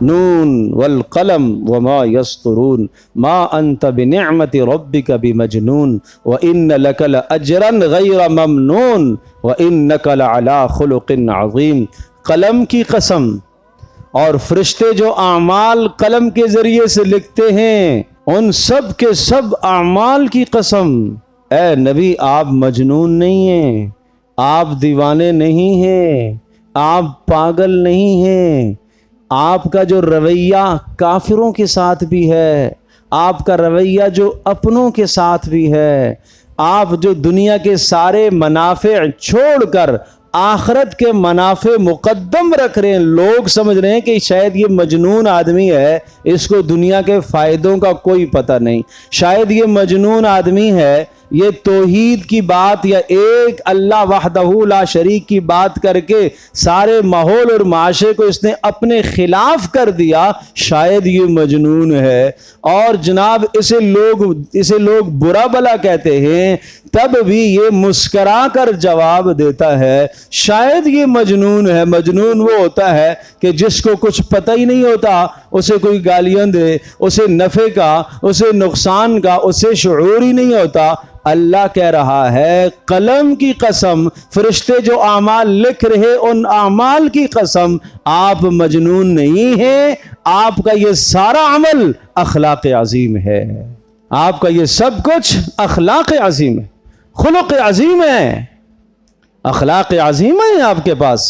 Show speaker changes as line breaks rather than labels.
نون والقلم وما یسطرون ما انت بنعمت ربک بمجنون وان لک لاجرا غیر ممنون وانک لعلی خلق عظیم۔ قلم کی قسم، اور فرشتے جو اعمال قلم کے ذریعے سے لکھتے ہیں ان سب کے سب اعمال کی قسم۔ اے نبی آپ مجنون نہیں ہیں، آپ دیوانے نہیں ہیں، آپ پاگل نہیں ہیں۔ آپ کا جو رویہ کافروں کے ساتھ بھی ہے، آپ کا رویہ جو اپنوں کے ساتھ بھی ہے، آپ جو دنیا کے سارے منافع چھوڑ کر آخرت کے منافع مقدم رکھ رہے ہیں، لوگ سمجھ رہے ہیں کہ شاید یہ مجنون آدمی ہے، اس کو دنیا کے فائدوں کا کوئی پتہ نہیں، شاید یہ مجنون آدمی ہے، یہ توحید کی بات یا ایک اللہ وحدہ لا شریک کی بات کر کے سارے ماحول اور معاشرے کو اس نے اپنے خلاف کر دیا، شاید یہ مجنون ہے۔ اور جناب اسے لوگ برا بلا کہتے ہیں، تب بھی یہ مسکرا کر جواب دیتا ہے شاید یہ مجنون ہے۔ مجنون وہ ہوتا ہے کہ جس کو کچھ پتہ ہی نہیں ہوتا، اسے کوئی گالیاں دے، اسے نفع کا، اسے نقصان کا، اسے شعور ہی نہیں ہوتا۔ اللہ کہہ رہا ہے قلم کی قسم، فرشتے جو اعمال لکھ رہے ان اعمال کی قسم، آپ مجنون نہیں ہیں، آپ کا یہ سارا عمل اخلاق عظیم ہے، آپ کا یہ سب کچھ اخلاق عظیم ہے، خلق عظیم ہے، اخلاق عظیم ہے آپ کے پاس۔